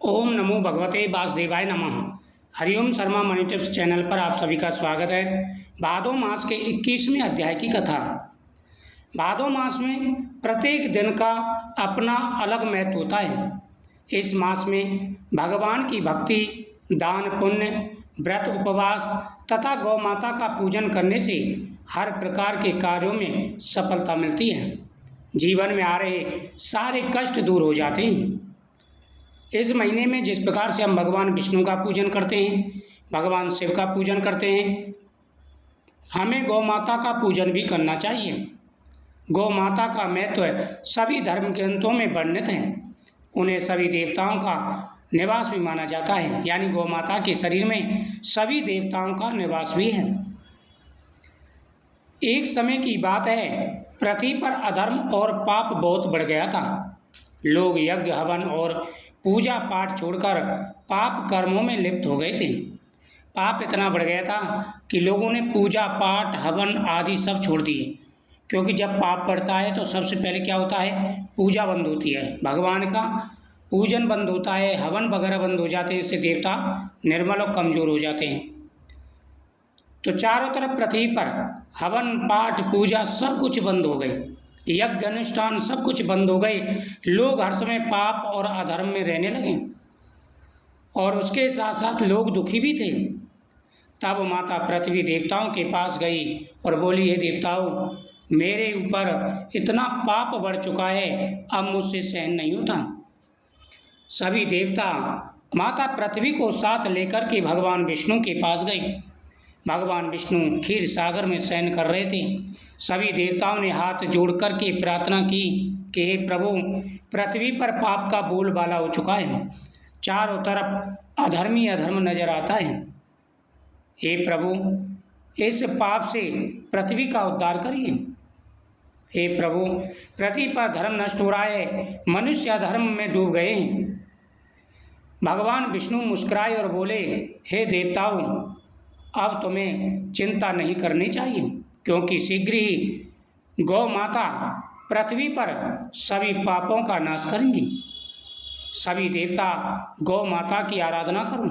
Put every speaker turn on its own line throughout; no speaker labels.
ओम नमो भगवते वासुदेवाय नमः। Hariom Sharma money tips channel पर आप सभी का स्वागत है। भादो मास के 21वें अध्याय की कथा। भादो मास में प्रत्येक दिन का अपना अलग महत्व होता है। इस मास में भगवान की भक्ति, दान पुण्य, व्रत उपवास तथा गौ माता का पूजन करने से हर प्रकार के कार्यों में सफलता मिलती है। जीवन में आ रहे सारे कष्ट दूर हो जाते हैं। इस महीने में जिस प्रकार से हम भगवान विष्णु का पूजन करते हैं, भगवान शिव का पूजन करते हैं, हमें गौ माता का पूजन भी करना चाहिए। गौ माता का महत्व सभी धर्म ग्रंथों में वर्णित है। उन्हें सभी देवताओं का निवास भी माना जाता है, यानी गौ माता के शरीर में सभी देवताओं का निवास भी है। एक समय की बात है, पृथ्वी पर अधर्म और पाप बहुत बढ़ गया था। लोग यज्ञ हवन और पूजा पाठ छोड़कर पाप कर्मों में लिप्त हो गए थे। पाप इतना बढ़ गया था कि लोगों ने पूजा पाठ हवन आदि सब छोड़ दिए, क्योंकि जब पाप बढ़ता है तो सबसे पहले क्या होता है, पूजा बंद होती है, भगवान का पूजन बंद होता है, हवन वगैरह बंद हो जाते हैं। इससे देवता निर्मल और कमज़ोर हो जाते हैं। तो चारों तरफ पृथ्वी पर हवन पाठ पूजा सब कुछ बंद हो गए, यज्ञ अनुष्ठान सब कुछ बंद हो गए। लोग हर समय पाप और अधर्म में रहने लगे और उसके साथ साथ लोग दुखी भी थे। तब माता पृथ्वी देवताओं के पास गई और बोली, हे देवताओं, मेरे ऊपर इतना पाप बढ़ चुका है, अब मुझसे सहन नहीं होता। सभी देवता माता पृथ्वी को साथ लेकर के भगवान विष्णु के पास गए। भगवान विष्णु क्षीर सागर में शयन कर रहे थे। सभी देवताओं ने हाथ जोड़ कर के प्रार्थना की कि हे प्रभु, पृथ्वी पर पाप का बोलबाला हो चुका है, चारों तरफ अधर्मी अधर्म नजर आता है। हे प्रभु, इस पाप से पृथ्वी का उद्धार करिए। हे प्रभु, पृथ्वी पर धर्म नष्ट हो रहा है, मनुष्य अधर्म में डूब गए हैं। भगवान विष्णु मुस्कुराए और बोले, हे देवताओं, अब तुम्हें चिंता नहीं करनी चाहिए, क्योंकि शीघ्र ही गौ माता पृथ्वी पर सभी पापों का नाश करेंगी। सभी देवता गौ माता की आराधना करो।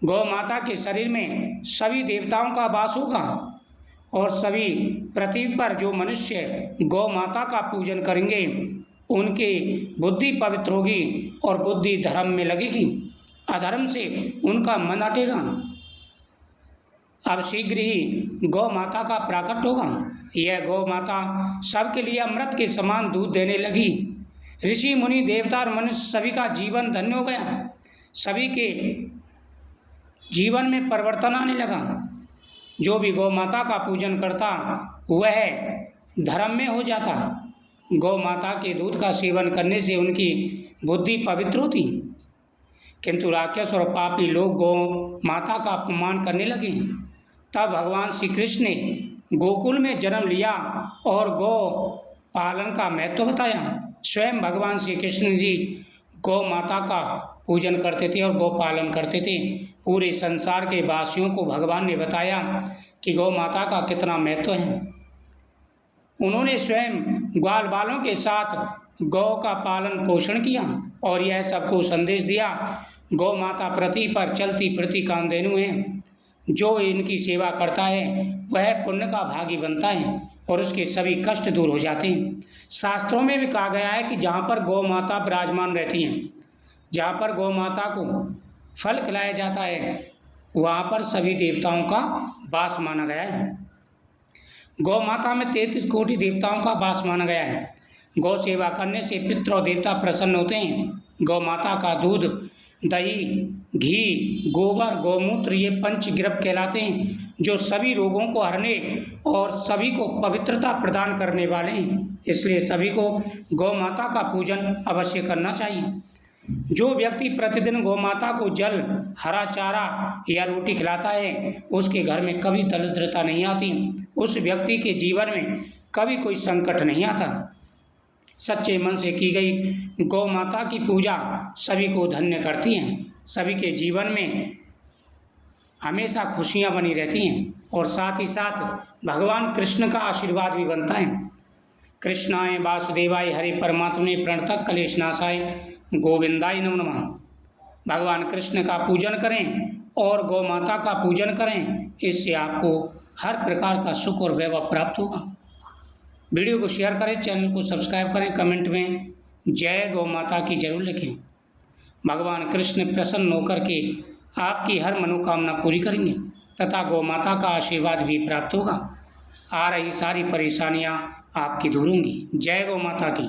गौ माता के शरीर में सभी देवताओं का वास होगा और सभी पृथ्वी पर जो मनुष्य गौ माता का पूजन करेंगे, उनकी बुद्धि पवित्र होगी और बुद्धि धर्म में लगेगी, अधर्म से उनका मन हटेगा। अब शीघ्र ही गौ माता का प्राकट होगा। यह गौ माता सबके लिए अमृत के समान दूध देने लगी। ऋषि मुनि देवता और मनुष्य सभी का जीवन धन्य हो गया। सभी के जीवन में परिवर्तन आने लगा। जो भी गौ माता का पूजन करता वह धर्म में हो जाता। गौ माता के दूध का सेवन करने से उनकी बुद्धि पवित्र होती। किंतु राक्षस और पापी लोग गौ माता का अपमान करने लगे। तब भगवान श्री कृष्ण ने गोकुल में जन्म लिया और गौ पालन का महत्व बताया। स्वयं भगवान श्री कृष्ण जी गौ माता का पूजन करते थे और गौ पालन करते थे। पूरे संसार के वासियों को भगवान ने बताया कि गौ माता का कितना महत्व है। उन्होंने स्वयं ग्वाल बालों के साथ गौ का पालन पोषण किया और यह सबको संदेश दिया, गौ माता पृथ्वी पर चलती फिरती कामधेनु है। जो इनकी सेवा करता है वह पुण्य का भागी बनता है और उसके सभी कष्ट दूर हो जाते हैं। शास्त्रों में भी कहा गया है कि जहाँ पर गौ माता विराजमान रहती हैं, जहाँ पर गौ माता को फल खिलाया जाता है, वहाँ पर सभी देवताओं का वास माना गया है। गौ माता में 33 कोटि देवताओं का वास माना गया है। गौ सेवा करने से पितृ और देवता प्रसन्न होते हैं। गौ माता का दूध, दही, घी, गोबर, गौमूत्र ये पंचगृह कहलाते हैं, जो सभी रोगों को हरने और सभी को पवित्रता प्रदान करने वाले हैं। इसलिए सभी को गौ माता का पूजन अवश्य करना चाहिए। जो व्यक्ति प्रतिदिन गौ माता को जल, हरा चारा या रोटी खिलाता है, उसके घर में कभी दरिद्रता नहीं आती, उस व्यक्ति के जीवन में कभी कोई संकट नहीं आता। सच्चे मन से की गई गौ माता की पूजा सभी को धन्य करती हैं। सभी के जीवन में हमेशा खुशियाँ बनी रहती हैं और साथ ही साथ भगवान कृष्ण का आशीर्वाद भी बनता है। कृष्णाय वासुदेवाय हरे परमात्मने प्रणतः क्लेशनाशाय गोविंदाय नमो नमः। भगवान कृष्ण का पूजन करें और गौ माता का पूजन करें, इससे आपको हर प्रकार का सुख और वैभव प्राप्त होगा। वीडियो को शेयर करें, चैनल को सब्सक्राइब करें, कमेंट में जय गौ माता की जरूर लिखें। भगवान कृष्ण प्रसन्न होकर के आपकी हर मनोकामना पूरी करेंगे तथा गौ माता का आशीर्वाद भी प्राप्त होगा। आ रही सारी परेशानियां आपकी दूर होंगी। जय गौ माता की।